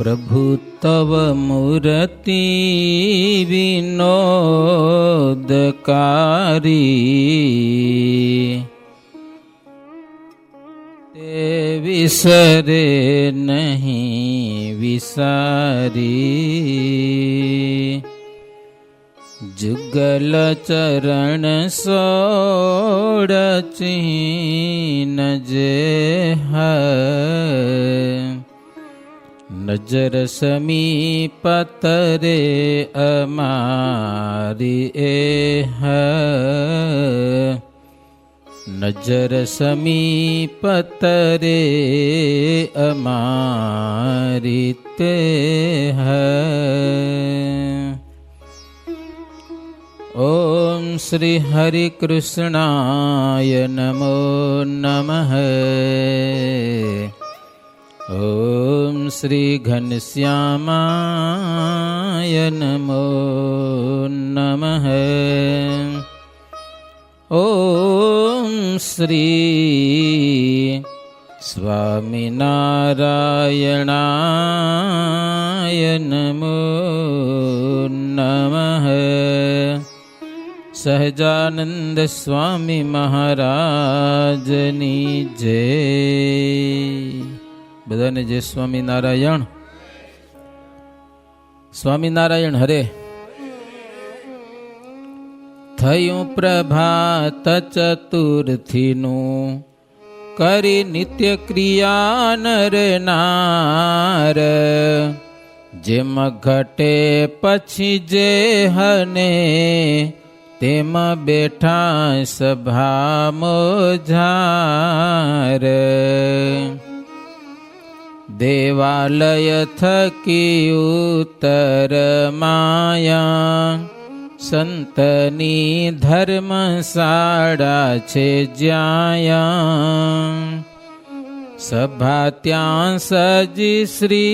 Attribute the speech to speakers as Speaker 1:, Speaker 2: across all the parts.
Speaker 1: प्रभु तव मूर्ति विनोदकारी ते विसरे नहीं विसारी जुगल चरण सोड़ चीन जे है नजर समीपत रे अमारी ए है नजर समीपत रे अमारी ते है। ओम श्री हरि कृष्णाय नमो नमः। ओम श्री घनश्यामाय नमो नमः। ओम श्री स्वामीनारायणाय नमो नमः। सहजानंद स्वामी महाराजनी जय। बधाने जय स्वामीनारायण। स्वामीनारायण हरे। थयुं प्रभात चतुर्थीनु करी नित्य क्रिया नर नार जेम घटे पछी जे हने तेम बेठा सभा मोझार देवालय थकी उतर माया संतनी धर्मशाळा छे ज्याया सभा त्यां सजी श्री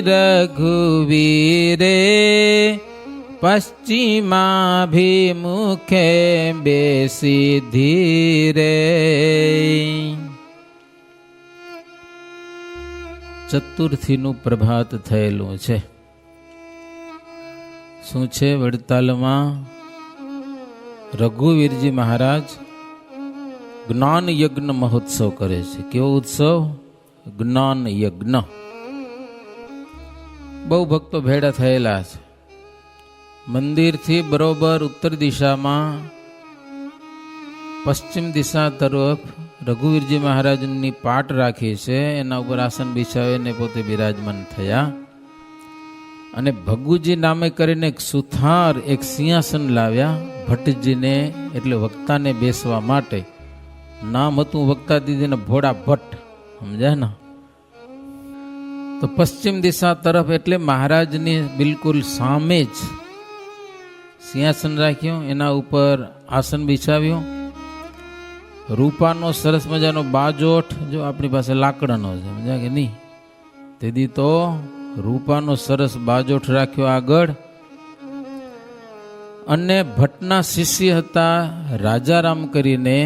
Speaker 1: रघुवीरे पश्चिमाभिमुखे बेसी धीरे। चतुर्थीનું પ્રભાત થયેલું છે। શું છે? વડતાલમાં રઘુવીરજી મહારાજ જ્ઞાન યજ્ઞ મહોત્સવ કરે છે। કેવો ઉત્સવ? જ્ઞાન યજ્ઞ। બહુ ભક્તો ભેળા થયેલા છે। મંદિરથી બરોબર ઉત્તર દિશામાં પશ્ચિમ દિશા તરફ રઘુવીરજી મહારાજની પાટ રાખી છે। એના ઉપર આસન બિછાવીને પોતે બિરાજમાન થયા અને ભગુજી નામે કરીને એક સુથાર એક સિંહાસન લાવ્યા ભટ્ટજીને, એટલે વક્તાને બેસવા માટે। નામ હતું વક્તા દીદીને ભોળા ભટ્ટ, સમજાય ને? તો પશ્ચિમ દિશા તરફ એટલે મહારાજની બિલકુલ સામે જ સિંહાસન રાખ્યું, એના ઉપર આસન બિછાવ્યું। રૂપાનો સરસ મજાનો બાજોઠ, જો આપણી પાસે લાકડાનો છે, સમજ્યા કે નહીં? તેથી તો રૂપાનો સરસ બાજોઠ રાખ્યો આગળ। અને ભટ્ટના શિષ્ય હતા રાજારામ કરીને,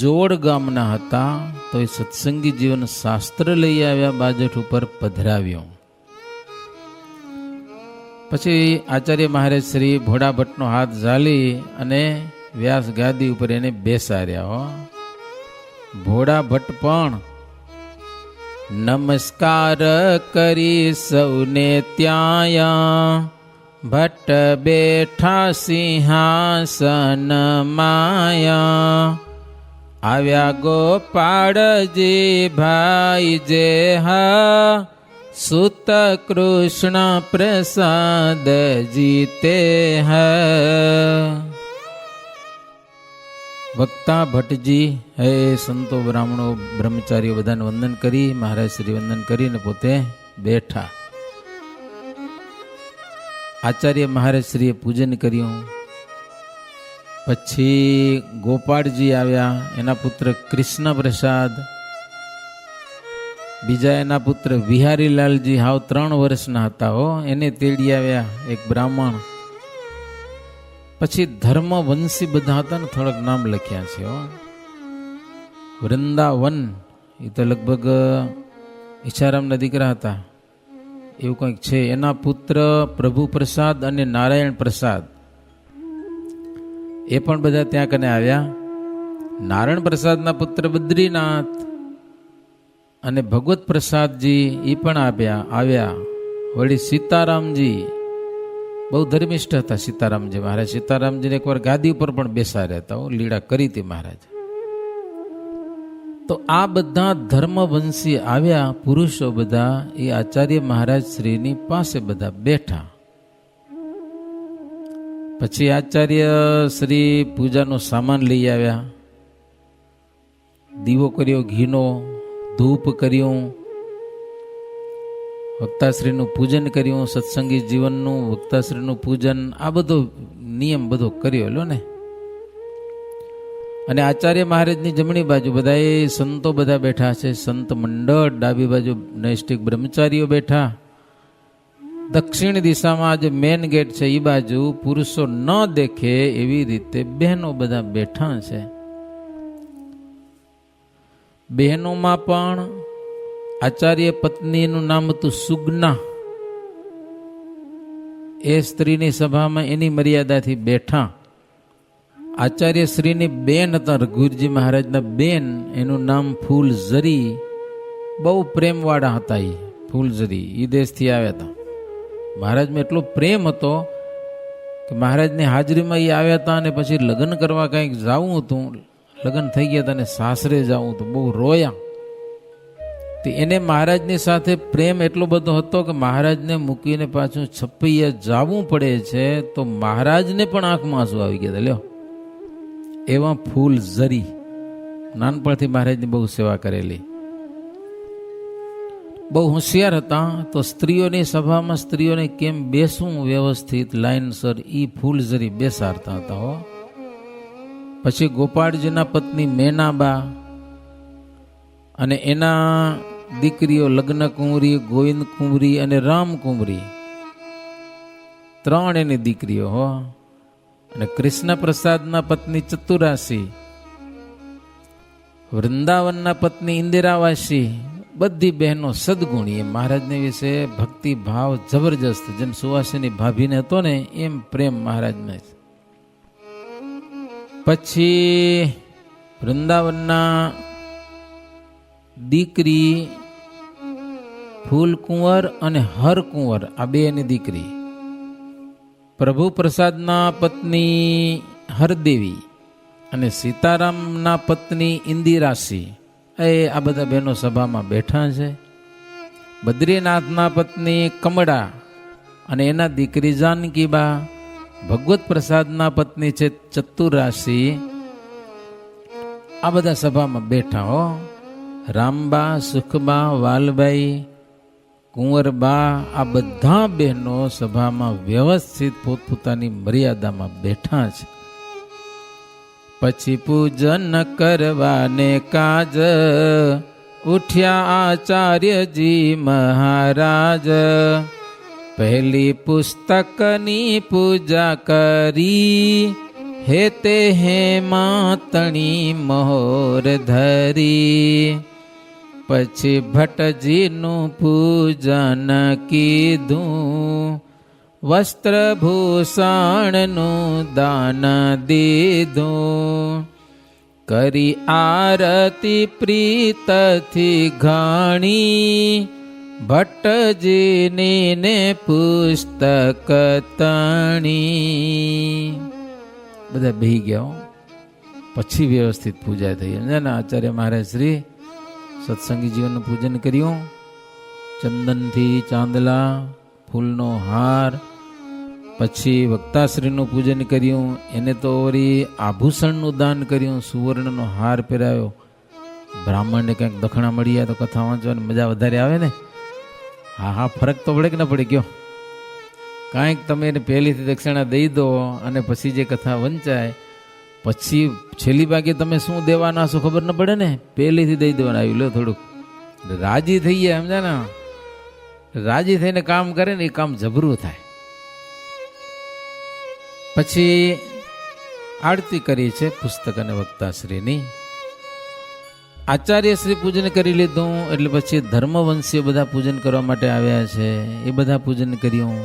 Speaker 1: જોડ ગામના હતા। તો એ સત્સંગી જીવન શાસ્ત્ર લઈ આવ્યા, બાજોઠ ઉપર પધરાવ્યો। પછી આચાર્ય મહારાજ શ્રી ભોળા ભટ્ટનો હાથ ઝાલી અને વ્યાસ ગાદી ઉપર એને બેસાડ્યા। ભોળા ભટ્ટ પણ નમસ્કાર કરી સૌને ત્યાયા, ભટ્ટ બેઠા સિંહાસન માયા। આવ્યા ગોપાળજી ભાઈ જે હા, સુત કૃષ્ણ પ્રસાદ જીતે હૈ। વક્તા ભટ્ટજી હે સંતો બ્રાહ્મણો બ્રહ્મચારીઓ બધાને વંદન કરી, મહારાજ શ્રી વંદન કરીને પોતે બેઠા। આચાર્ય મહારાજ શ્રીએ પૂજન કર્યું। પછી ગોપાળજી આવ્યા, એના પુત્ર કૃષ્ણ પ્રસાદ, બીજા એના પુત્ર વિહારીલાલજી હાવ 3 વર્ષના હતા હો, એને તેડી આવ્યા એક બ્રાહ્મણ। પછી ધર્મવંશી બધા હતા ને, થોડાક નામ લખ્યા છે હો। વૃંદાવન એ તો લગભગ ઈચ્છારામના દીકરા હતા, એવું કંઈક છે. એના પુત્ર પ્રભુ પ્રસાદ અને નારાયણ પ્રસાદ એ પણ બધા ત્યાં કને આવ્યા. નારાયણ પ્રસાદના પુત્ર બદ્રીનાથ અને ભગવત પ્રસાદજી એ પણ આવ્યા. વળી સીતારામજી બહુ ધર્મિષ્ઠ હતા. સીતારામજી મહારાજ, સીતારામજીને એકવાર ગાદી ઉપર પણ બેસાડ્યા હતા, લીલા કરી હતી મહારાજ. તો આ બધા ધર્મવંશી આવ્યા પુરુષો બધા એ આચાર્ય મહારાજ શ્રીની પાસે બધા બેઠા. પછી આચાર્ય શ્રી પૂજાનો સામાન લઈ આવ્યા. દીવો કર્યો, ઘીનો ધૂપ કર્યું, વક્તાશ્રીનું પૂજન કર્યું, સત્સંગી જીવનનું વક્તાશ્રીનું પૂજન, આ બધો નિયમ બધો કર્યો લો ને. અને આચાર્ય મહારાજની જમણી બાજુ બધા એ સંતો બધા બેઠા છે, સંત મંડળ. ડાબી બાજુ નૈષ્ઠિક બ્રહ્મચારીઓ બેઠા. દક્ષિણ દિશામાં જે મેન ગેટ છે એ બાજુ પુરુષો ન દેખે એવી રીતે બહેનો બધા બેઠા છે. બહેનોમાં પણ આચાર્ય પત્નીનું નામ હતું સુગ્ના. એ સ્ત્રીની સભામાં એની મર્યાદાથી બેઠા. આચાર્ય શ્રીની બેન હતા, રઘુવીરજી મહારાજના બેન, એનું નામ ફૂલઝરી. બહુ પ્રેમવાળા હતા એ ફૂલઝરી. એ દેશથી આવ્યા હતા. મહારાજમાં એટલો પ્રેમ હતો કે મહારાજની હાજરીમાં એ આવ્યા હતા. અને પછી લગ્ન કરવા કંઈક જવું હતું, લગ્ન થઈ ગયા હતા અને સાસરે જવું હતું, બહુ રોયા. તો એને મહારાજની સાથે પ્રેમ એટલો બધો હતો કે મહારાજને મૂકીને પાછું છપૈયા જવું પડે છે તો મહારાજને પણ આંખમાં આંસુ આવી ગયા હતા. લ્યો, એવા ફૂલઝરી. નાનપણથી મહારાજની બહુ સેવા કરેલી, બહુ હોશિયાર હતા. તો સ્ત્રીઓની સભામાં સ્ત્રીઓને કેમ બેસવું વ્યવસ્થિત લાઈનસર, એ ફૂલઝરી બેસાડતા હતા હો. પછી ગોપાળજીના પત્ની મેનાબા અને એના દીકરીઓ લગ્ન કુંવરી, ગોવિંદ કુંવરી અને રામ કુંવરી, ત્રણ એની દીકરીઓ હો. અને કૃષ્ણ પ્રસાદના પત્ની ચતુરાસી, વૃંદાવનના પત્ની ઇન્દિરાવાસી, બધી બહેનો સદગુણી. મહારાજને વિશે ભક્તિ ભાવ જબરજસ્ત. જેમ સુવાસીની ભાભીને હતો ને એમ પ્રેમ મહારાજને. પછી વૃંદાવનના દીકરી ફૂલકુંવર અને હરકુંવર, આ બે એની દીકરી. પ્રભુ પ્રસાદના પત્ની હરદેવી અને સીતારામના પત્ની ઇન્દિરાસી, આ બધા બહેનો સભામાં બેઠા છે. બદ્રીનાથના પત્ની કમળા અને એના દીકરી જાનકીબા. ભગવત પ્રસાદના પત્ની છે ચતુરાસી. આ બધા સભામાં બેઠા હો. રામબા, સુખબા, વાલબાઈ, કુંવરબા, આ બધા બહેનો સભામાં વ્યવસ્થિત પોતપોતાની મર્યાદામાં બેઠા છે. પછી પૂજન કરવાને કાજ ઉઠ્યા આચાર્યજી મહારાજ. પહેલી પુસ્તકની પૂજા કરી, હેતે હેમાતણી મોર ધરી. પછી ભટ્ટજીનું પૂજન કીધું, વસ્ત્રભૂષણનું દાન દીધું. કરી આરતી પ્રીતથી ઘાણી, ભટ્ટજીની ને પુસ્તક તણી. બધા બેહી ગયા. પછી વ્યવસ્થિત પૂજા થઈ. આચાર્ય મહારાજ શ્રી સત્સંગી જીવનનું પૂજન કર્યું. ચંદનથી ચાંદલા, ફૂલનો હાર. પછી વક્તાશ્રીનું પૂજન કર્યું. એને તો વળી આભૂષણનું દાન કર્યું, સુવર્ણનો હાર પહેરાવ્યો. બ્રાહ્મણને કંઈક દક્ષિણા મળી જાય તો કથા વાંચવાની મજા વધારે આવે ને. હા, ફરક તો પડે કે ના પડે કયો? કાંઈક તમે એને પહેલીથી દક્ષિણા દઈ દો અને પછી જે કથા વંચાય પછી છેલ્લી ભાગે તમે શું દેવાના છો ખબર ન પડે ને. પહેલીથી દઈ દેવાના. આવી લો, થોડુંક રાજી થઈ જાય, સમજા ને. રાજી થઈને કામ કરે ને એ કામ જબરું થાય. પછી આરતી કરી છે પુસ્તક અને વક્તાશ્રીની. આચાર્ય શ્રી પૂજન કરી લીધું એટલે પછી ધર્મવંશીઓ બધા પૂજન કરવા માટે આવ્યા છે, એ બધા પૂજન કર્યું.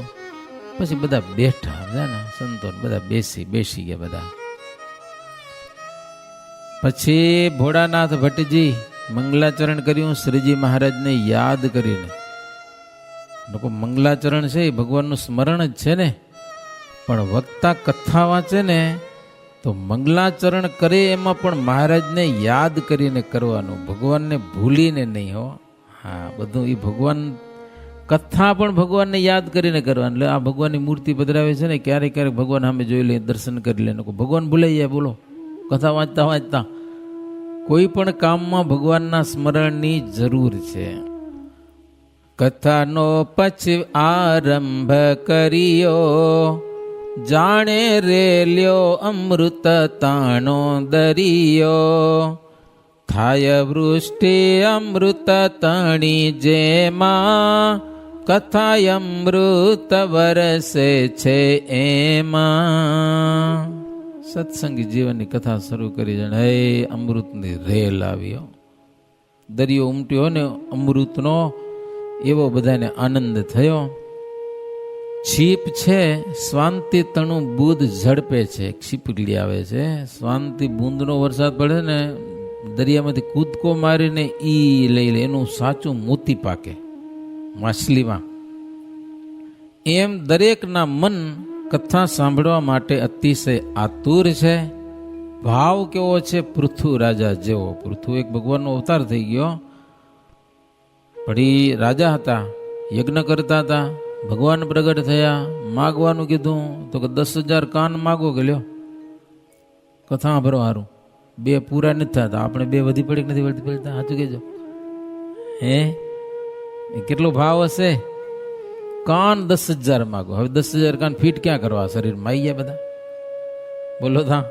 Speaker 1: પછી બધા બેઠા બધા ને સંતો બધા બેસી ગયા બધા. પછી ભોળાનાથ ભટ્ટજી મંગલાચરણ કર્યું શ્રીજી મહારાજને યાદ કરીને. લોકો મંગલાચરણ છે એ ભગવાનનું સ્મરણ જ છે ને, પણ વક્તા કથા વાંચે ને તો મંગલાચરણ કરે એમાં પણ મહારાજને યાદ કરીને કરવાનું, ભગવાનને ભૂલીને નહીં હો. હા, બધું એ ભગવાન કથા પણ ભગવાનને યાદ કરીને કરવાનું. એટલે આ ભગવાનની મૂર્તિ પધરાવે છે ને, ક્યારેક ક્યારેક ભગવાન સામે જોઈ લે, દર્શન કરી લે. ભગવાન ભૂલાઈ જાય. બોલો, કથા વાંચતા વાંચતા કોઈ પણ કામમાં ભગવાનના સ્મરણની જરૂર છે. કથાનો પછી આરંભ કર્યો, જાણે રેલ્યો અમૃત તાણો દરિયો. થાય વૃષ્ટિ અમૃત તણી જેમાં, કથા અમૃત વરસે છે એમાં. સત્સંગી જીવનની કથા શરૂ કરી જાણે હે અમૃતની રેલ આવ્યો, દરિયો ઉમટ્યો ને અમૃતનો, એવો બધાને આનંદ થયો. છીપ છે સ્વાંતિ તણું બુધ ઝડપે છે, ક્ષિપલી આવે છે. સ્વાંતિ બુંદનો વરસાદ પડે ને દરિયામાંથી કૂદકો મારીને ઈ લઈ લે, એનું સાચું મોતી પાકે માછલીમાં. એમ દરેકના મન કથા સાંભળવા માટે અતિશય આતુર છે. ભાવ કેવો છે પૃથુ રાજા જેવો. પૃથુ એક ભગવાનનો અવતાર થઈ ગયો, પણ રાજા હતા, યજ્ઞ કરતા હતા. ભગવાન પ્રગટ થયા, માગવાનું કીધું તો કે 10,000 કાન માગો કે લ્યો કથા ભરો હારું. 2 પૂરા નથી થતા, આપણે 2 વધી પડી નથી વધી પડતા. સાચું કહેજો. હે કેટલો ભાવ હશે? કાન 10,000 માગો. હવે 10,000 કાન ફીટ ક્યાં કરવા શરીરમાં? આવી ગયા બધા. બોલો થા.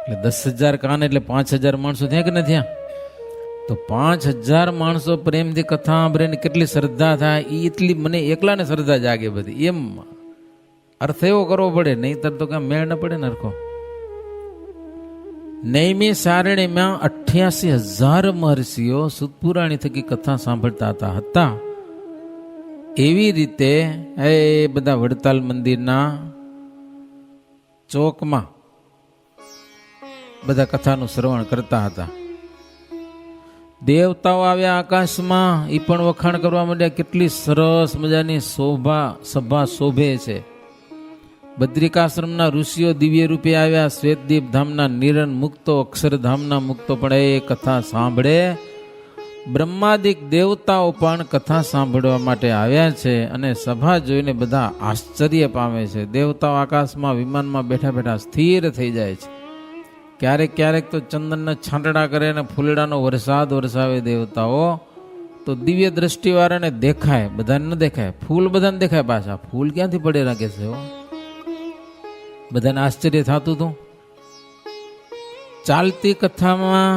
Speaker 1: એટલે 10,000 કાન એટલે 5,000 માણસો થયા કે નથી થયા? તો 5,000 માણસો પ્રેમથી કથા સાંભળે ને કેટલી શ્રદ્ધા થાય, એ એટલી મને એકલાને શ્રદ્ધા જાગે બધી. એમ અર્થ એવો કરવો પડે, નહીંતર તો કાંઈ મેળ ન પડે ને હરખો. નૈમી સારણીમાં 88,000 મહર્ષિઓ સુતપુરાણી થકી કથા સાંભળતા હતા. એવી રીતે એ બધા વડતાલ મંદિરના ચોકમાં બધા કથાનું શ્રવણ કરતા હતા. દેવતાઓ આવ્યા આકાશમાં, એ પણ વખાણ કરવા માંડ્યા. કેટલી સરસ મજાની સભા શોભે છે. બદ્રિકાશ્રમના ઋષિઓ દિવ્ય રૂપે આવ્યા. શ્વેતદીપ ધામના નિરન મુક્તો, અક્ષરધામના મુક્તો પણ એ કથા સાંભળે. બ્રહ્માદિક દેવતાઓ પણ કથા સાંભળવા માટે આવ્યા છે, અને સભા જોઈને બધા આશ્ચર્ય પામે છે. દેવતાઓ આકાશમાં વિમાનમાં બેઠા બેઠા સ્થિર થઈ જાય છે. ક્યારેક ક્યારેક તો ચંદનના છાંટડા કરે અને ફૂલડાનો વરસાદ વરસાવે દેવતાઓ. તો દિવ્ય દ્રષ્ટિવાળાને દેખાય, બધાને ન દેખાય. ફૂલ બધાને દેખાય. પાછા ફૂલ ક્યાંથી પડે રાખે છે? બધાને આશ્ચર્ય થતું હતું. ચાલતી કથામાં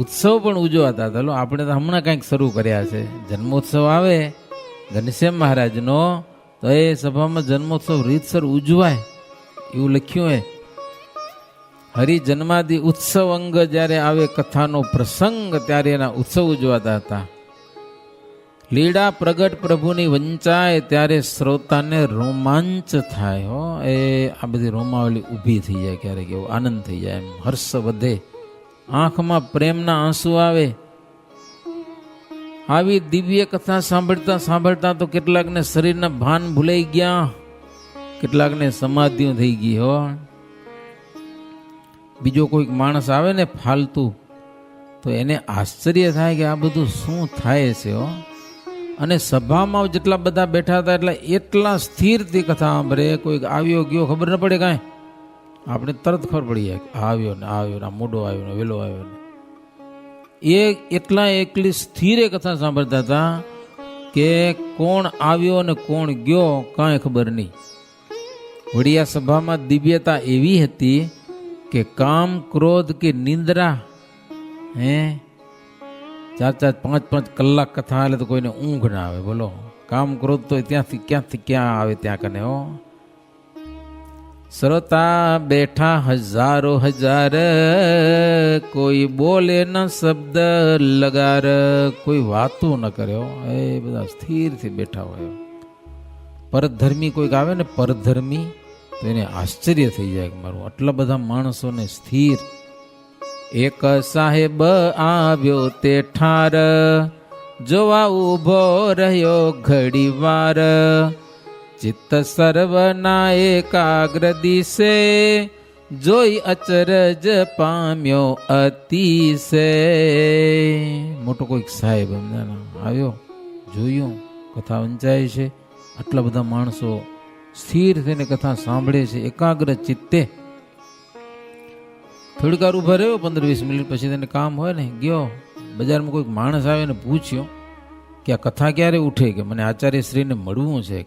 Speaker 1: ઉત્સવ પણ ઉજવાતા હતા. આપણે તો હમણાં કંઈક શરૂ કર્યા છે. જન્મોત્સવ આવે ઘનશ્યામ મહારાજનો, તો એ સભામાં જન્મોત્સવ રીતસર ઉજવાય એવું લખ્યું હે. હરિ જન્માદિ ઉત્સવ અંગ જ્યારે આવે કથાનો પ્રસંગ, ત્યારે એના ઉત્સવ ઉજવાતા હતા. લીલા પ્રગટ પ્રભુની વંચાય ત્યારે શ્રોતાને રોમાંચ થાય. હો એ આ બધી રોમાવલી ઊભી થઈ જાય, ક્યારેક એવો આનંદ થઈ જાય, એમ હર્ષ વધે, આંખમાં પ્રેમના આંસુ આવે. આવી દિવ્ય કથા સાંભળતા સાંભળતા તો કેટલાકને શરીરના ભાન ભૂલાઈ ગયા, કેટલાકને સમાધિઓ થઈ ગઈ. હો બીજો કોઈક માણસ આવે ને ફાલતુ, તો એને આશ્ચર્ય થાય કે આ બધું શું થાય છે. હો અને સભામાં જેટલા બધા બેઠા હતા એટલા સ્થિરથી કથા સાંભળે. કોઈક આવ્યો ગયો ખબર ન પડે કાંઈ, આપણે તરત ખબર પડી જાય આવ્યો ને મોડો આવ્યો ને વેલો આવ્યો ને. એટલા એકલી સ્થિરે કથા સાંભળતા હતા કે કોણ આવ્યો ને કોણ ગયો કાંઈ ખબર નહીં. વળી આ સભામાં દિવ્યતા એવી હતી કે કામ ક્રોધ કે નિંદ્રા 4-4, 5-5 કલાક કથા હાલે તો કોઈને ઊંઘ ના આવે. બોલો, કામ ક્રોધ તો ક્યાંથી ક્યાં આવે ત્યાં કને. હો શ્રોતા બેઠા હજારો હજાર, કોઈ બોલે ન શબ્દ લગાર, કોઈ વાતો ન કર્યો, એ બધા સ્થિરથી બેઠા હોય. પરધર્મી કોઈક આવે ને પરધર્મી, તો એને આશ્ચર્ય થઈ જાય કે મારું આટલા બધા માણસોને સ્થિર. એક સાહેબ આવ્યો તે ઠાર, જોવા ઊભો રહ્યો ઘડી વાર, ચિત્ત સર્વના એકાગ્ર દિશે, જોઈ અચરજ પામ્યો અતિશે. મોટો કોઈક સાહેબ આવ્યો, જોયું કથા વંચાય છે, આટલા બધા માણસો સ્થિર થઈને કથા સાંભળે છે એકાગ્ર ચિત્તે. થોડીક વાર ઉભા રહ્યો, 15-20 મિનિટ પછી તેને કામ હોય ને, ગયો બજારમાં કોઈક માણસ આવે ને પૂછ્યો કે આ કથા ક્યારે ઉઠે, કે મને આચાર્યશ્રીને મળવું છે,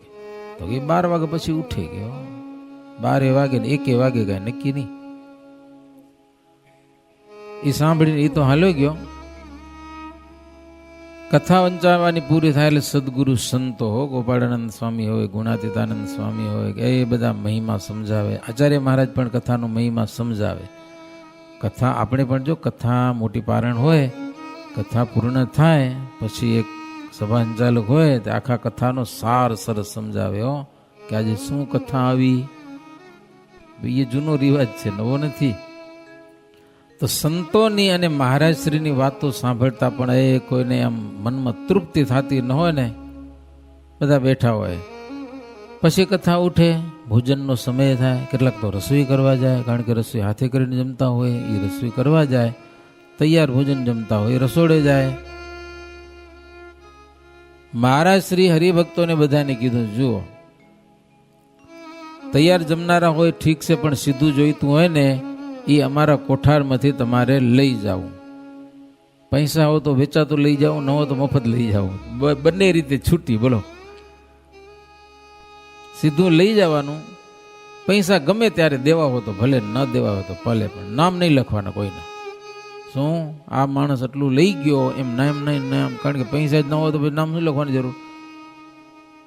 Speaker 1: તો કે 12 વાગે પછી ઉઠે. ગયો 12 વાગે ને 1 વાગે કઈ નક્કી નહીં. એ સાંભળીને એ તો હાલ્યો ગયો. કથા વંચાવવાની પૂરી થાય એટલે સદગુરુ સંતો હો, ગોપાળાનંદ સ્વામી હોય, ગુણાતીતાનંદ સ્વામી હોય, એ બધા મહિમા સમજાવે. આચાર્ય મહારાજ પણ કથાનો મહિમા સમજાવે. કથા આપણે પણ જો કથા મોટી પારણ હોય, કથા પૂર્ણ થાય પછી એક સભા સંચાલક હોય તો આખા કથાનો સાર સરસ સમજાવે હો, કે આજે શું કથા આવી. એ જૂનો રિવાજ છે, નવો નથી. તો સંતોની અને મહારાજશ્રીની વાતો સાંભળતા પણ એ કોઈને આમ મનમાં તૃપ્તિ થતી ન હોય ને, બધા બેઠા હોય. પછી કથા ઉઠે, ભોજનનો સમય થાય, કેટલાક તો રસોઈ કરવા જાય, કારણ કે રસોઈ હાથે કરીને જમતા હોય, એ રસોઈ કરવા જાય. તૈયાર ભોજન જમતા હોય, રસોડે જાય. મહારાજ શ્રી હરિભક્તોને બધાને કીધું, જુઓ તૈયાર જમનારા હોય ઠીક છે, પણ સીધું જોઈતું હોય ને એ અમારા કોઠારમાંથી તમારે લઈ જાવું. પૈસા હો તો વેચાતું લઈ જાવું, ન હોય તો મફત લઈ જાવું, બંને રીતે છૂટી. બોલો, સીધું લઈ જવાનું. પૈસા ગમે ત્યારે દેવા હોય તો ભલે, ન દેવા હોય તો ભલે, પણ નામ નહીં લખવાના કોઈના. શું આ માણસ આટલું લઈ ગયો એમ નામ નહીં, નામ, કારણ કે પૈસા જ ન હોય તો પછી નામ શું લખવાની જરૂર.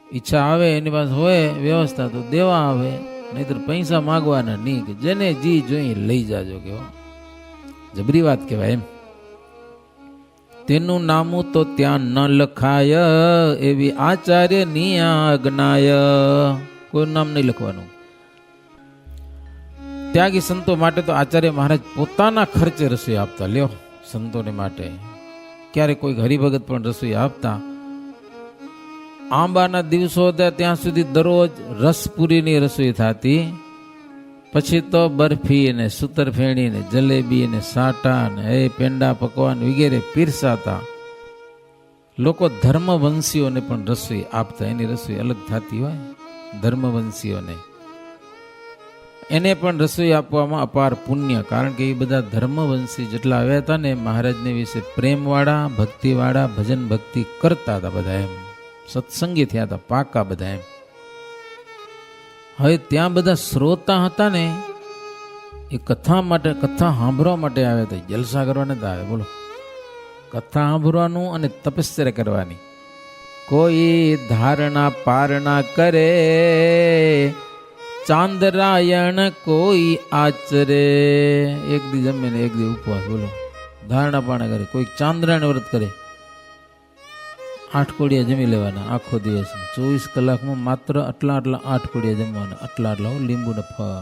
Speaker 1: ઈચ્છા આવે એની પાસે હોય વ્યવસ્થા તો દેવા આવે, નહીતર પૈસા માગવાના નહીં, કે જેને જી જોઈ લઈ જાજો. કેવો જબરી વાત કહેવાય એમ. તેનું નામું તો ત્યાં ન લખાય, એવી આચાર્ય ની આજ્ઞાય. કોઈ નામ નહીં લખવાનું. ત્યાગી સંતો માટે તો આચાર્ય મહારાજ પોતાના ખર્ચે રસોઈ આપતા. લ્યો, સંતોને માટે ક્યારે કોઈ હરિભગત પણ રસોઈ આપતા. આંબાના દિવસો હતા ત્યાં સુધી દરરોજ રસપુરીની રસોઈ થતી. પછી તો બરફી ને સુતરફેણી ને જલેબી ને સાટા ને એ પેંડા પકવાન વગેરે પીરસાતા. લોકો ધર્મવંશીઓને પણ રસોઈ આપતા. એની રસોઈ અલગ થતી હોય. ધર્મવંશીઓને એને પણ રસોઈ આપવામાં અપાર પુણ્ય, કારણ કે એ બધા ધર્મવંશી જેટલા આવ્યા હતા ને મહારાજને વિશે પ્રેમવાળા, ભક્તિવાળા, ભજન ભક્તિ કરતા હતા બધા. એમ સત્સંગી થયા હતા પાકા બધા. એમ હવે ત્યાં બધા શ્રોતા હતા ને, એ કથા માટે, કથા સાંભળવા માટે આવ્યા હતા. જલસા કરવા નતા આવે. બોલો, કથા સાંભળવાનું અને તપસ્યા કરવાની. કોઈ ધારણા પારણા કરે, ચાંદરાયણ કોઈ આચરે. એક દી જમે ને એક દી ઉપવાસ. બોલો, ધારણા પારણા કરે. કોઈ ચાંદ્રાયણ વ્રત કરે, 8 કોડિયા જમી લેવાના આખો દિવસ. 24 કલાકમાં માત્ર આટલા 8 કોડિયા જમવાના. આટલા લીંબુ ને ફળ.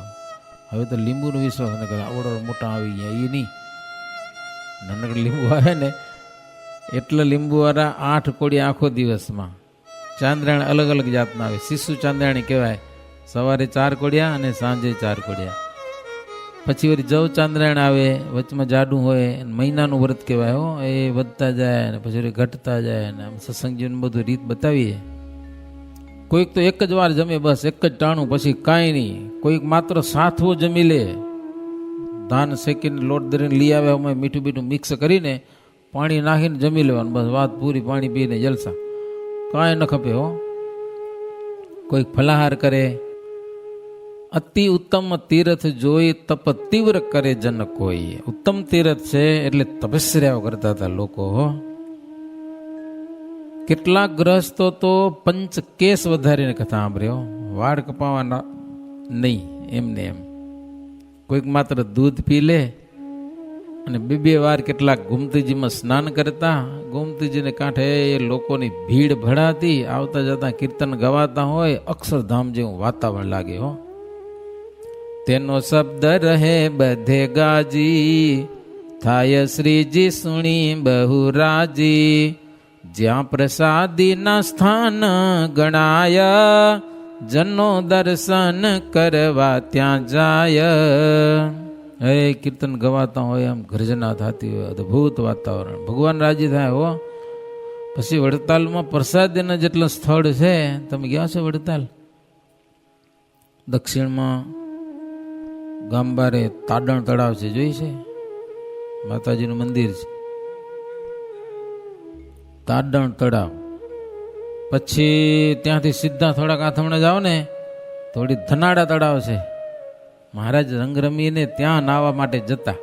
Speaker 1: હવે તો લીંબુનો વિશ્વાસ ન કરે. આવડો મોટા આવી ગયા એ નહીં. નાનકડા લીંબુ આવે ને એટલા લીંબુ વાળા 8 કોડિયા આખો દિવસમાં. ચાંદ્રાયણ અલગ અલગ જાતના આવે. શિશુ ચાંદ્રાયણ કહેવાય. સવારે 4 કોડિયા અને સાંજે 4 કોડિયા. પછી વળી જવ ચાંદ્રાયણ આવે, વચમાં જાડું હોય, મહિનાનું વ્રત કહેવાય. હો, એ વધતા જાય ને પછી વળી ઘટતા જાય ને. આમ સત્સંગજીનું બધું રીત બતાવીએ. કોઈક તો એક જ વાર જમે, બસ એક જ ટાણું, પછી કાંઈ નહીં. કોઈક માત્ર સાથવો જમી લે. ધાન શેકીને લોટ દરીને લઈ આવે, અમે મીઠું બીઠું મિક્સ કરીને પાણી નાખીને જમી લેવાનું, બસ વાત પૂરી. પાણી પીને જલસા, કાંઈ ન ખપે. હો, કોઈક ફલાહાર કરે. અતિ ઉત્તમ તીર્થ જોઈ તપ તીવ્ર કરે જન કોઈ. ઉત્તમ તીર્થ છે એટલે તપસ્યાઓ કરતા હતા લોકો. હો, કેટલાક ગ્રહસ્થો તો 5 કેસ વધારીને કથા સાંભળ્યો. વાળ કપાવવાના નહીં, એમને એમ. કોઈક માત્ર દૂધ પી લે અને બે વાર કેટલાક ગોમતીજીમાં સ્નાન કરતા, ગોમતીજીને કાંઠે એ લોકોની ભીડ ભળાતી, આવતા જતા કીર્તન ગવાતા હોય, અક્ષરધામ જેવું વાતાવરણ લાગે હો. તેનો શબ્દ રહે બધે ગાજી, થાય શ્રીજી સુણી બહુ રાજી, જ્યાં પ્રસાદીના સ્થાન ગણાય, જનો દર્શન કરવા ત્યાં જાય. હે કીર્તન ગવાતા હોય, આમ ગર્જના થતી હોય, અદભુત વાતાવરણ, ભગવાન રાજી થાય હો. પછી વડતાલમાં પ્રસાદીના જેટલા સ્થળ છે, તમે ગયા છો વડતાલ? દક્ષિણમાં ગામબારે તાડણ તળાવ છે, જોઈ છે? માતાજીનું મંદિર છે, તાડણ તળાવ. પછી ત્યાંથી સીધા થોડાક આથમણે જાઓ ને, થોડી ધનાડા તળાવ છે. મહારાજ રંગ રમીને ત્યાં નાહવા માટે જતા.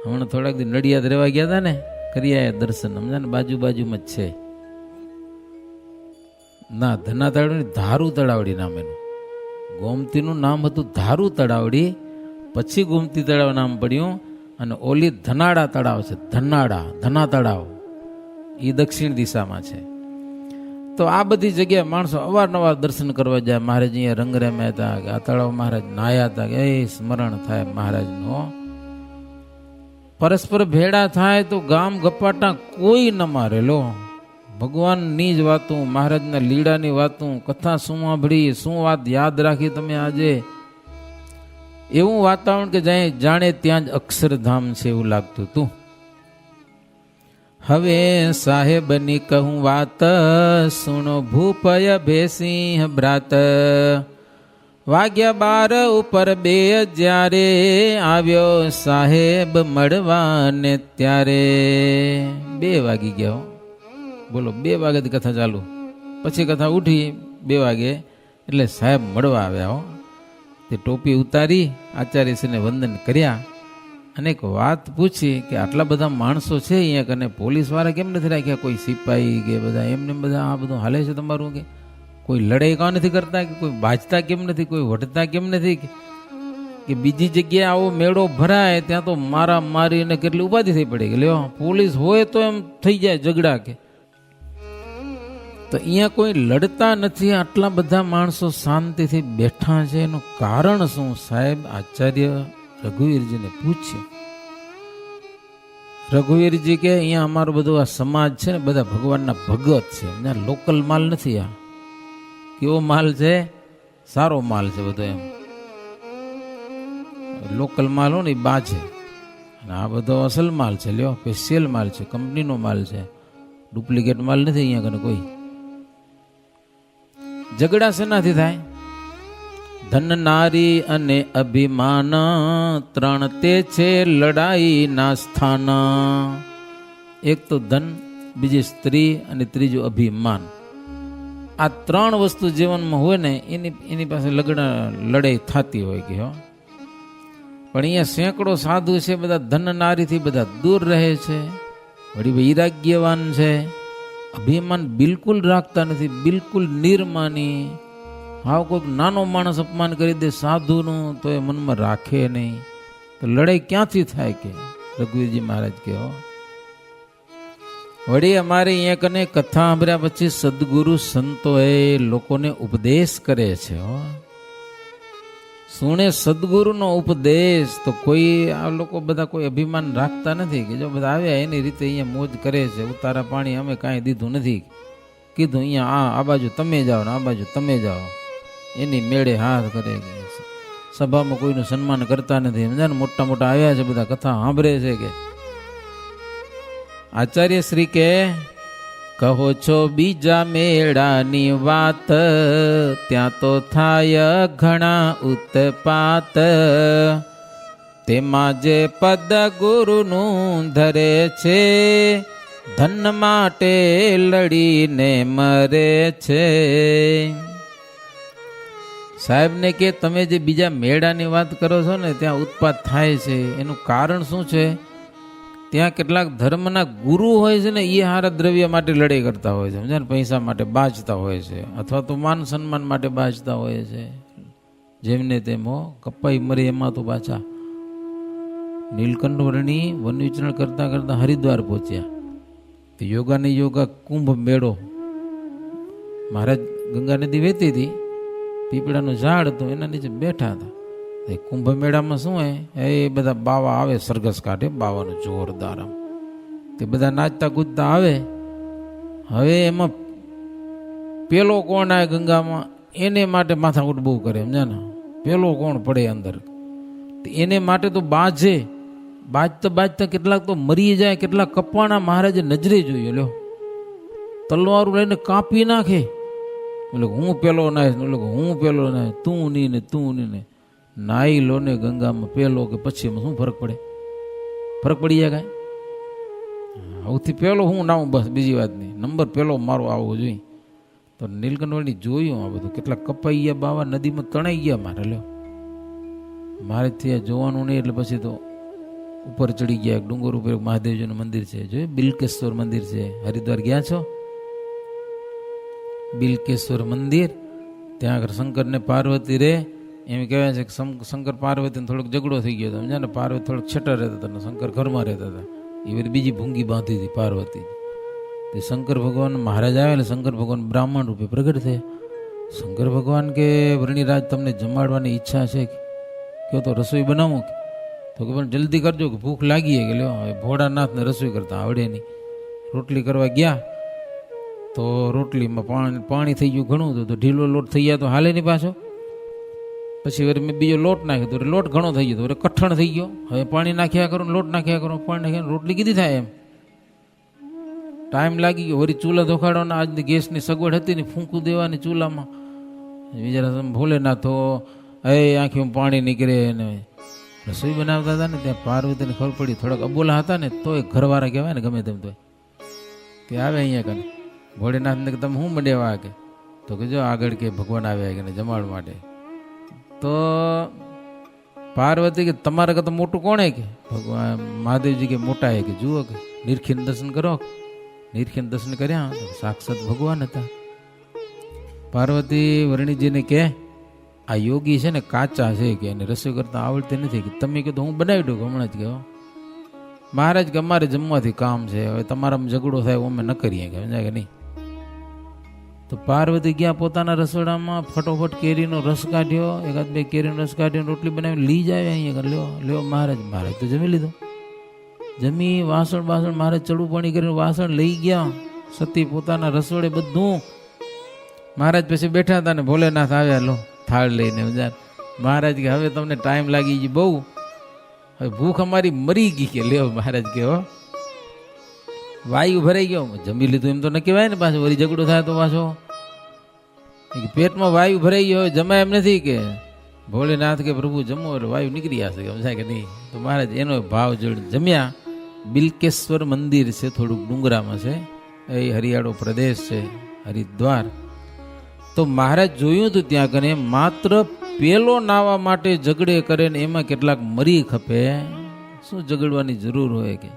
Speaker 1: હમણાં થોડાક દી નડિયાદ રહેવા ગયા હતા ને, કરી આયા દર્શન. સમજા ને, બાજુમાં જ છે. ના, ધના તળાવડી ધારુ તળાવડી નામ એનું. ગોમતીનું નામ હતું ધારુ તળાવડી, પછી ગોમતી તળાવ નામ પડ્યું. અને ઓલી ધનાડા તળાવ છે, ધના તળાવ, એ દક્ષિણ દિશામાં છે. તો આ બધી જગ્યાએ માણસો અવારનવાર દર્શન કરવા જાય. મહારાજ અહીંયા રંગ રમ્યા હતા, આ તળાવ મહારાજ નાહ્યા હતા, એ સ્મરણ થાય મહારાજનો. પરસ્પર ભેળા થાય તો ગામ ગપાટા કોઈ ન મારેલો. ભગવાનની જ વાતું, મહારાજના લીડાની વાતું, કથા શું સાંભળી, શું વાત યાદ રાખી તમે આજે, એવું વાતાવરણ કે જાણે ત્યાં જ અક્ષરધામ છે એવું લાગતું હતું. હવે સાહેબની કહું વાત, સુણો ભૂપય ભેસિંહ બ્રાત. વાગ્યા 12 ઉપર 2 જ્યારે, આવ્યો સાહેબ મળવાને ત્યારે. 2 વાગી ગયા, બોલો, 2 વાગ્યાથી કથા ચાલુ. પછી કથા ઉઠી 2 વાગે, એટલે સાહેબ મળવા આવ્યા હો. તે ટોપી ઉતારી આચાર્યશ્રીને વંદન કર્યા અને એક વાત પૂછી કે આટલા બધા માણસો છે અહીંયા કને, પોલીસ વાળા કેમ નથી રાખ્યા? કોઈ સિપાહી કે બધા એમને બધા આ બધું હાલે છે તમારું? કે કોઈ લડાઈ કાં નથી કરતા? કે કોઈ બાજતા કેમ નથી? કોઈ વઢતા કેમ નથી? કે બીજી જગ્યાએ આવો મેળો ભરાય ત્યાં તો મારા મારીને કેટલી ઉપાધિ થઈ પડી. કે લ્યો, પોલીસ હોય તો એમ થઈ જાય ઝઘડા. કે તો અહીંયા કોઈ લડતા નથી, આટલા બધા માણસો શાંતિથી બેઠા છે, એનું કારણ શું? સાહેબ આચાર્ય રઘુવીરજીને પૂછ્યું. રઘુવીરજી કે અહીંયા અમારો બધો આ સમાજ છે ને, બધા ભગવાનના ભગત છે, અહીંયા લોકલ માલ નથી. આ કેવો માલ છે? સારો માલ છે બધો. એમ લોકલ માલ હોય ને એ બા છે, અને આ બધો અસલ માલ છે, લ્યો, સ્પેશિયલ માલ છે, કંપનીનો માલ છે, ડુપ્લિકેટ માલ નથી અહીંયા કને કોઈ. ઝઘડા શેનાથી થાય? ધન, નારી અને અભિમાન, 3 તે છે લડાઈ ના સ્થાન. એક તો ધન, બીજી સ્ત્રી અને ત્રીજું અભિમાન. આ 3 વસ્તુ જીવનમાં હોય ને, એની પાસે લડાઈ થતી હોય. કે હો, પણ અહીંયા સેંકડો સાધુ છે, બધા ધન નારીથી બધા દૂર રહે છે, વળી વૈરાગ્યવાન છે, અભિમાન બિલકુલ રાખતા નથી, બિલકુલ નિર્માની. હાવ કોઈક નાનો માણસ અપમાન કરી દે સાધુનું તો એ મનમાં રાખે નહીં. તો લડાઈ ક્યાંથી થાય? કે રઘુવીરજી મહારાજ કહો. વળી અમારે અહીંયા કને કથા સાંભળ્યા પછી સદગુરુ સંતોએ લોકોને ઉપદેશ કરે છે. સુણે સદગુરુનો ઉપદેશ. તો કોઈ આ લોકો બધા કોઈ અભિમાન રાખતા નથી કે જો બધા આવ્યા એની રીતે અહીંયા મોજ કરે છે, ઉતારા પાણી અમે કાંઈ દીધું નથી, કીધું અહીંયા આ બાજુ તમે જાઓ ને આ બાજુ તમે જાઓ, એની મેળે હાથ કરે. સભામાં કોઈનું સન્માન કરતા નથી. સમજા ને, મોટા મોટા આવ્યા છે બધા, કથા સાંભળે છે. કે આચાર્ય શ્રી કે કહો છો બીજા મેળાની વાત, ત્યાં તો થાય ઘણા ઉત્પાત. તેમાં જે પદ ગુરુનું ધરે છે, ધન માટે લડીને મરે છે. સાહેબને કે તમે જે બીજા મેળાની વાત કરો છો ને, ત્યાં ઉત્પાત થાય છે, એનું કારણ શું છે? ત્યાં કેટલાક ધર્મના ગુરુ હોય છે ને, એ હારા દ્રવ્ય માટે લડાઈ કરતા હોય છે, સમજ્યા ને, પૈસા માટે બાજતા હોય છે, અથવા તો માન સન્માન માટે બાજતા હોય છે. જેમને તેમ કપાઈ મરે એમાં તો પાછા નીલકંઠ વર્ણી વન વિચરણ કરતા કરતા હરિદ્વાર પહોંચ્યા. તો યોગાને યોગા કુંભ મેળો, મહારાજ ગંગા નદી વહેતી હતી, પીપળાનું ઝાડ હતું એના નીચે બેઠા હતા. એ કુંભ મેળામાં શું હે, એ બધા બાવા આવે સરઘસ કાઢે, બાવાનું જોરદાર આમ, તે બધા નાચતા કૂદતા આવે. હવે એમાં પેલો કોણ આવે ગંગામાં એને માટે માથાકૂટ બહુ કરે, સમજ્યા ને, પેલો કોણ પડે અંદર એને માટે તો બાજે, બાજતા બાજતા કેટલાક તો મરી જાય, કેટલાક કપાણા મહારાજે નજરે જોયું, લ્યો તલવારું લઈને કાપી નાખે. એટલે હું પેલો નાય, હું પેલો નાય, તું નહીં ને તું નહીં ને. નાઈ લો ને ગંગામાં પેલો કે પછી શું ફરક પડે? ફરક પડી જાય કાંઈ? સૌથી પેલો હું નાવું, બસ બીજી વાત નહીં, નંબર પેલો મારો આવવો જોઈએ. તો નીલકંઠવર્ણી જોયું આ બધું, કેટલા કપાઈ ગયા બાવા, નદીમાં તણાઈ ગયા. મારે લ્યો મારે ત્યાં જોવાનું નહીં. એટલે પછી તો ઉપર ચડી ગયા, ડુંગર ઉપર મહાદેવજીનું મંદિર છે, જોયું બિલકેશ્વર મંદિર છે. હરિદ્વાર ગયા છો? બિલકેશ્વર મંદિર, ત્યાં આગળ શંકર ને પાર્વતી રે. એમ કહેવાય છે કે શંકર પાર્વતીને થોડોક ઝઘડો થઈ ગયો હતો, સમજ્યા ને, પાર્વતી થોડોક છેટા રહેતા હતા ને શંકર ઘરમાં રહેતા હતા. એ બધી બીજી ભૂંગી બાંધી હતી પાર્વતી. તે શંકર ભગવાન મહારાજ આવેલા, શંકર ભગવાન બ્રાહ્મણ રૂપે પ્રગટ થયા. શંકર ભગવાન કે વર્ણિરાજ તમને જમાડવાની ઈચ્છા છે, કયો તો રસોઈ બનાવું? તો કે પણ જલ્દી કરજો કે ભૂખ લાગી. કે લ્યો હવે ભોળાનાથને રસોઈ કરતા આવડે નહીં. રોટલી કરવા ગયા તો રોટલીમાં પાણી થઈ ગયું ઘણું, તો ઢીલો લોટ થઈ ગયા તો હાલે નહીં પાછો. પછી વળી મેં બીજો લોટ નાખ્યો તો લોટ ઘણો થઈ ગયો, તો કઠણ થઈ ગયો. હવે પાણી નાખ્યા કરો, લોટ નાખ્યા કરો, પાણી નાખ્યા, રોટલી કીધી થાય એમ. ટાઈમ લાગી ગયો. વળી ચૂલા ધોખાડવાના, આજની ગેસની સગવડ હતી ને, ફૂંકું દેવાની ચૂલામાં. બીજા ભોલેનાથ તો આંખીમાં પાણી નીકળે ને રસોઈ બનાવતા હતા ને, ત્યાં પાર્વતીને ખબર પડી થોડાક અબોલા હતા ને, તોય ઘરવાળા કહેવાય ને ગમે તેમ, તો તે આવે અહીંયા કને ભોળેનાથને કે તમે શું મંડ્યા કે? તો કે જો આગળ કે ભગવાન આવ્યા કે જમાડવા માટે. તો પાર્વતી કે તમારા કરતા મોટું કોણ હે કે? ભગવાન મહાદેવજી કે મોટા હે કે, જુઓ કે નિરખીને દર્શન કરો. નિરખીને દર્શન કર્યા, સાક્ષાત ભગવાન હતા. પાર્વતી વર્ણિજીને કે આ યોગી છે ને કાચા છે કે એને રસોઈ કરતા આવડતી નથી, કે તમે કહો તો હું બનાવી દઉં હમણાં જ. કહો મહારાજ કે અમારે જમવાથી કામ છે, હવે તમારામાં ઝઘડો થાય અમે ન કરીએ કે નહીં. તો પાર્વતી ગયા પોતાના રસોડામાં, ફટોફટ કેરીનો રસ કાઢ્યો, એકાદ બે કેરીનો રસ કાઢ્યો, રોટલી બનાવી લઈ જાય અહીંયા. લ્યો લ્યો મહારાજ. મહારાજ તો જમી લીધું. જમી વાસણ મહારાજ ચડું પાણી કરીને વાસણ લઈ ગયા સતી પોતાના રસોડે બધું. મહારાજ પછી બેઠા હતા ને ભોલેનાથ આવ્યા, લો થાળ લઈને. મહારાજ કે હવે તમને ટાઈમ લાગી ગઈ બહુ, હવે ભૂખ અમારી મરી ગઈ. કે લ્યો મહારાજ કે વાયુ ભરાઈ ગયો. જમી લીધું એમ તો ન કહેવાય ને, પાછો વળી ઝઘડો થાય તો પાછો. પેટમાં વાયુ ભરાઈ ગયો, જમાય એમ નથી. કે ભોલેનાથ કે પ્રભુ જમો એટલે વાયુ નીકળી આવશે, સમજાય કે નહીં. તો મહારાજ એનો ભાવ જોડે જમ્યા. બિલકેશ્વર મંદિર છે, થોડુંક ડુંગરામાં છે, એ હરિયાળો પ્રદેશ છે, હરિદ્વાર. તો મહારાજ જોયું હતું ત્યાં કને માત્ર પેલો નાવા માટે ઝઘડે કરે ને એમાં કેટલાક મરી ખપે. શું ઝઘડવાની જરૂર હોય કે?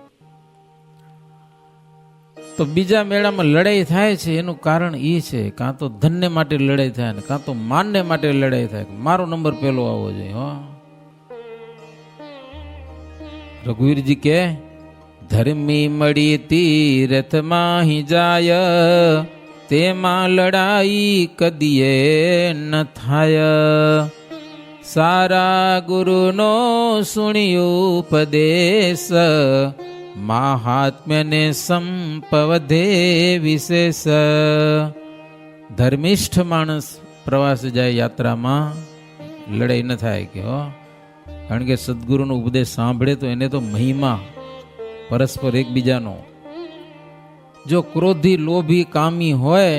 Speaker 1: તો બીજા મેળામાં લડાઈ થાય છે, એનું કારણ એ છે કાં તો ધનને માટે લડાઈ થાય ને કાં તો માનને માટે લડાઈ થાય. મારો નંબર પેલો આવવો જોઈએ. હો રઘુવીરજી કે ધર્મી મળી તીરથમાં હી જાય, તેમાં લડાઈ કદીએ ન થાય. સારા ગુરુનો સુણ્યું ઉપદેશ, મહાત્મ્યને સંપવધે વિશેષ. ધર્મિષ્ઠ માણસ પ્રવાસ જાય યાત્રામાં, લડાઈ ન થાય કે હો. કારણ કે સદગુરુનો ઉપદેશ સાંભળે તો એને તો મહિમા પરસ્પર એકબીજાનો. જો ક્રોધી લોભી કામી હોય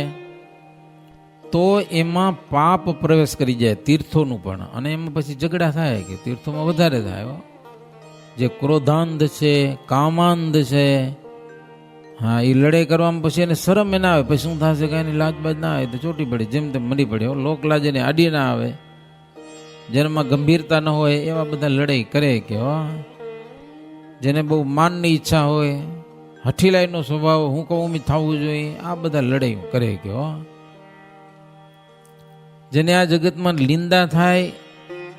Speaker 1: તો એમાં પાપ પ્રવેશ કરી જાય, તીર્થોનું પણ, અને એમાં પછી ઝઘડા થાય કે તીર્થોમાં વધારે થાય. જે ક્રોધાંધ છે, કામાંધ છે, હા એ લડાઈ કરવામાં પછી એને શરમ એ ના આવે. પછી શું થશે કાંઈ લાજબાજ ના આવે તો ચોટી પડે, જેમ તેમ મળી પડે. લોક લાજ એને આડી ના આવે, જેનામાં ગંભીરતા ન હોય એવા બધા લડાઈ કરે કે જેને બહુ માનની ઈચ્છા હોય, હઠીલાઈનો સ્વભાવ, હું કહું એમ થવું જોઈએ, આ બધા લડાઈ કરે કે જેને આ જગતમાં લીંદા થાય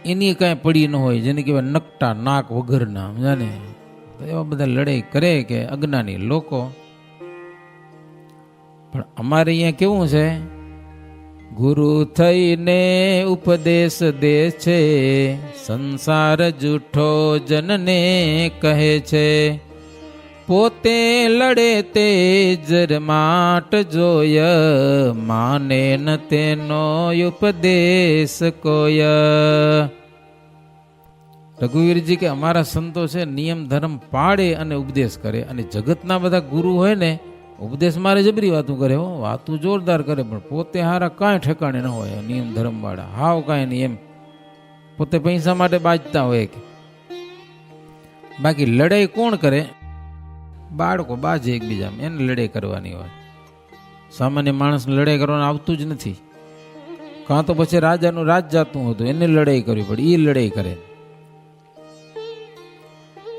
Speaker 1: એની કાંઈ પડી ન હોય, જેને કહેવાય નકટા નાક વગરના, જાને તો એવા બધા લડાઈ કરે કે અજ્ઞાની લોકો. પણ અમારે અહીંયા કેવું છે, ગુરુ થઈને ઉપદેશ દે છે, સંસાર જૂઠો જનને કહે છે, પોતે લડે તે જરમાટ જોય, માને ન તેનો ઉપદેશ કોય. રઘુવીરજી કે અમારા સંતો છે નિયમ ધર્મ પાડે અને ઉપદેશ કરે, અને જગતના બધા ગુરુ હોય ને ઉપદેશ મારે જબરી વાતું કરે, હો વાતું જોરદાર કરે, પણ પોતે હારા કાંઈ ઠેકાણે ન હોય, નિયમ ધર્મ વાળા હાવ કાંઈ નહીં, એમ પોતે પૈસા માટે બાજતા હોય કે. બાકી લડાઈ કોણ કરે? બાળકો બાજે એકબીજામાં, એને લડાઈ કરવાની હોય. સામાન્ય માણસને લડાઈ કરવાનું આવતું જ નથી. કાં તો પછી રાજાનું રાજ જાતું હતું, એને લડાઈ કરવી પડે, એ લડાઈ કરે.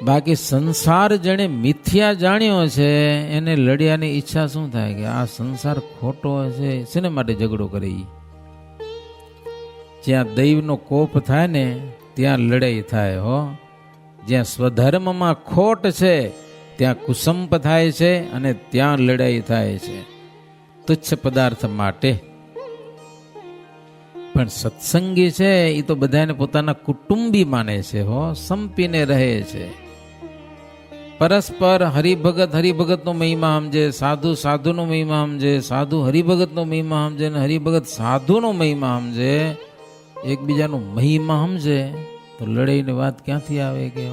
Speaker 1: બાકી સંસાર જેણે મિથ્યા જાણ્યો છે એને લડ્યાની ઈચ્છા શું થાય કે આ સંસાર ખોટો છે, શેને માટે ઝઘડો કરે? જ્યાં દૈવનો કોપ થાય ને ત્યાં લડાઈ થાય હો. જ્યાં સ્વધર્મમાં ખોટ છે ત્યાં કુસંપ થાય છે, અને ત્યાં લડાઈ થાય છે તુચ્છ પદાર્થ માટે. પણ સત્સંગી છે એ તો બધાને પોતાના કુટુંબી માને છે હો, સંપીને રહે છે. પરસ્પર હરિભગતનો મહિમા સમજે, સાધુ સાધુનો મહિમા સમજે, સાધુ હરિભગતનો મહિમા સમજે, ને હરિભગત સાધુનો મહિમા સમજે, એકબીજાનો મહિમા સમજે, તો લડાઈની વાત ક્યાંથી આવે કે